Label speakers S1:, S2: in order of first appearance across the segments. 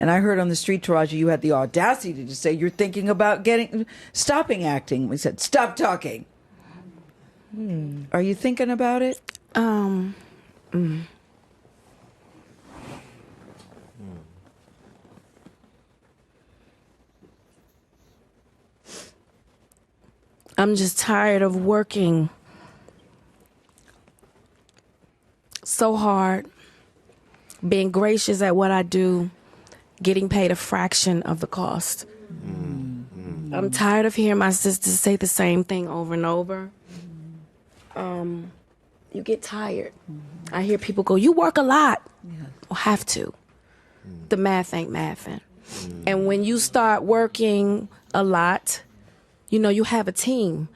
S1: And I heard on the street, Taraji, you had the audacity to just say you're thinking about stopping acting. We said, stop talking. Are you thinking about it?
S2: I'm just tired of working so hard, being gracious at what I do, getting paid a fraction of the cost. I'm tired of hearing my sisters say the same thing over and over. You get tired. I hear people go, you work a lot. Well, have to. The math ain't mathing. And when you start working a lot, you know, you have a team.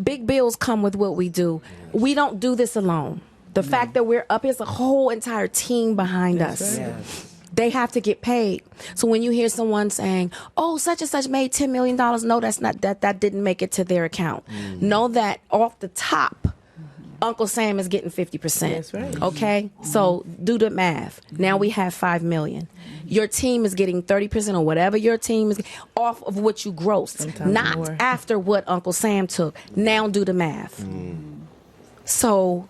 S2: Big bills come with what we do. We don't do this alone. The fact that we're up, there's a whole entire team behind us.
S1: Yes.
S2: They have to get paid. So when you hear someone saying, oh, such and such made $10 million, no, that's not, that didn't make it to their account. Know that off the top, Uncle Sam is getting 50%.
S3: That's right.
S2: Okay? So do the math. Now we have $5 million. Your team is getting 30% or whatever your team is off of what you grossed.
S3: Sometimes
S2: not
S3: more.
S2: after what Uncle Sam took. Now do the math. So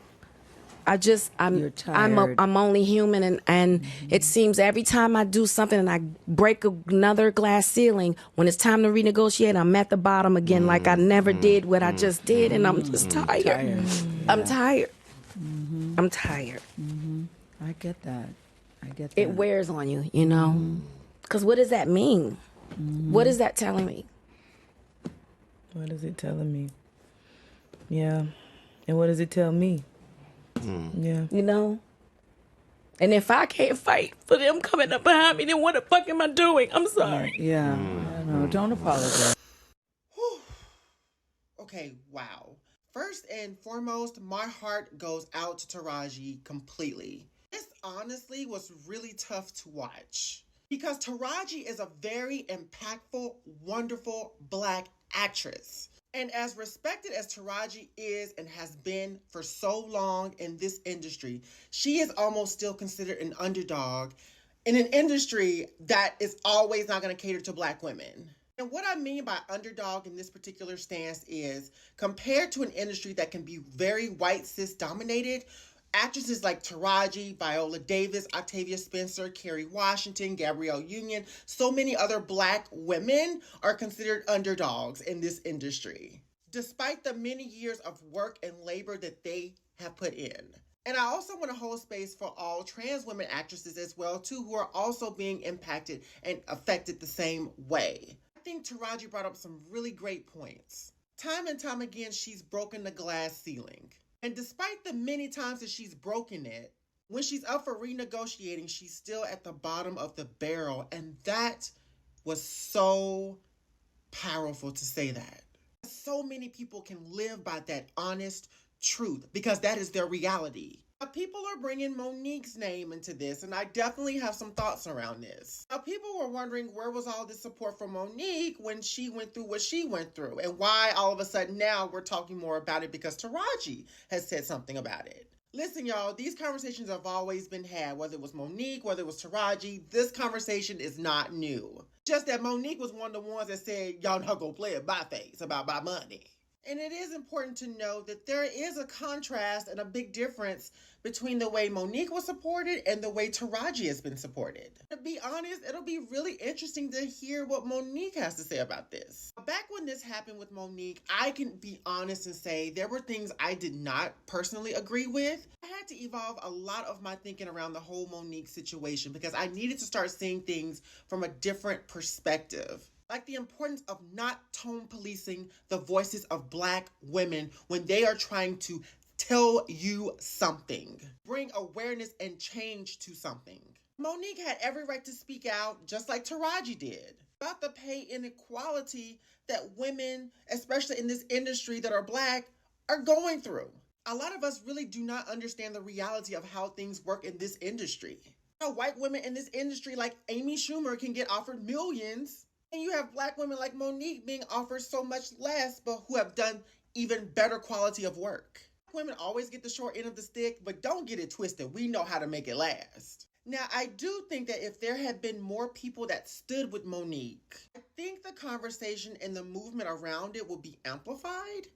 S1: You're tired.
S2: I'm only human, and it seems every time I do something and I break another glass ceiling, when it's time to renegotiate, I'm at the bottom again, like I never did what I just did, and I'm just tired. I'm tired. I'm tired.
S1: I get that.
S2: It wears on you, you know? Because what does that mean? What is that telling me?
S3: What is it telling me? Yeah. And what does it tell me? Yeah.
S2: You know? And if I can't fight for them coming up behind me, then what the fuck am I doing? I'm sorry.
S1: Yeah. No, don't apologize.
S4: Okay, wow. First and foremost, my heart goes out to Taraji completely. This honestly was really tough to watch because Taraji is a very impactful, wonderful Black actress. And as respected as Taraji is and has been for so long in this industry, she is almost still considered an underdog in an industry that is always not going to cater to Black women. And what I mean by underdog in this particular stance is, compared to an industry that can be very white cis dominated, actresses like Taraji, Viola Davis, Octavia Spencer, Kerry Washington, Gabrielle Union, so many other Black women are considered underdogs in this industry, despite the many years of work and labor that they have put in. And I also want to hold space for all trans women actresses as well, too, who are also being impacted and affected the same way. I think Taraji brought up some really great points. Time and time again, she's broken the glass ceiling. And despite the many times that she's broken it, when she's up for renegotiating, she's still at the bottom of the barrel. And that was so powerful to say that. So many people can live by that honest truth because that is their reality. Now, people are bringing Monique's name into this, and I definitely have some thoughts around this. Now, people were wondering where was all this support for Monique when she went through what she went through, and why all of a sudden now we're talking more about it because Taraji has said something about it. Listen, y'all, these conversations have always been had, whether it was Monique, whether it was Taraji. This conversation is not new. Just that Monique was one of the ones that said, y'all not gonna play it by face about my money. And it is important to know that there is a contrast and a big difference between the way Monique was supported and the way Taraji has been supported. To be honest, it'll be really interesting to hear what Monique has to say about this. Back when this happened with Monique, I can be honest and say there were things I did not personally agree with. I had to evolve a lot of my thinking around the whole Monique situation because I needed to start seeing things from a different perspective. Like the importance of not tone policing the voices of Black women when they are trying to tell you something, bring awareness and change to something. Monique had every right to speak out, just like Taraji did, about the pay inequality that women, especially in this industry that are Black, are going through. A lot of us really do not understand the reality of how things work in this industry. White women in this industry like Amy Schumer can get offered millions, and you have Black women like Monique being offered so much less, but who have done even better quality of work. Women always get the short end of the stick, but don't get it twisted. We know how to make it last. Now, I do think that if there had been more people that stood with Monique, I think the conversation and the movement around it would be amplified.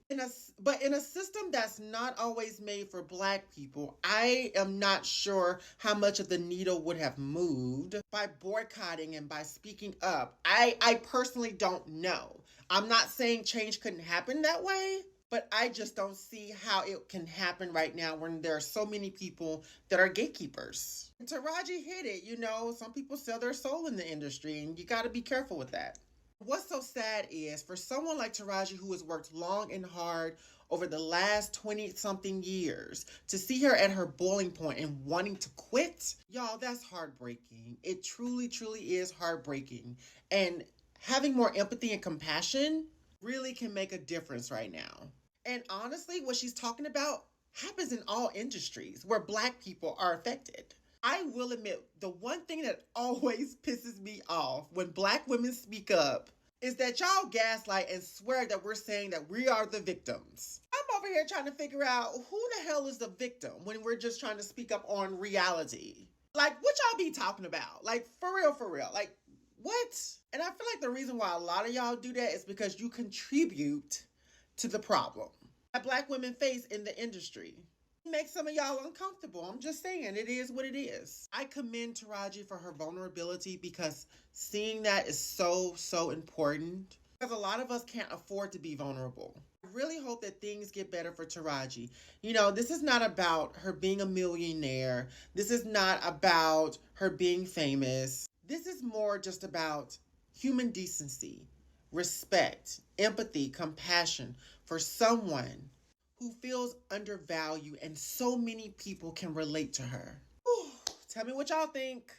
S4: But in a system that's not always made for Black people, I am not sure how much of the needle would have moved by boycotting and by speaking up. I personally don't know. I'm not saying change couldn't happen that way, but I just don't see how it can happen right now when there are so many people that are gatekeepers. And Taraji hit it, some people sell their soul in the industry, and you got to be careful with that. What's so sad is for someone like Taraji, who has worked long and hard over the last 20-something years, to see her at her boiling point and wanting to quit, y'all, that's heartbreaking. It truly, truly is heartbreaking. And having more empathy and compassion really can make a difference right now. And honestly, what she's talking about happens in all industries where Black people are affected. I will admit, the one thing that always pisses me off when Black women speak up is that y'all gaslight and swear that we're saying that we are the victims. I'm over here trying to figure out who the hell is the victim when we're just trying to speak up on reality. Like, what y'all be talking about? Like, for real. Like, what? And I feel like the reason why a lot of y'all do that is because you contribute to the problem that Black women face in the industry. It makes some of y'all uncomfortable. I'm just saying, it is what it is. I commend Taraji for her vulnerability because seeing that is so, so important. Because a lot of us can't afford to be vulnerable. I really hope that things get better for Taraji. This is not about her being a millionaire. This is not about her being famous. This is more just about human decency, respect, empathy, compassion for someone who feels undervalued and so many people can relate to her. Whew. Tell me what y'all think.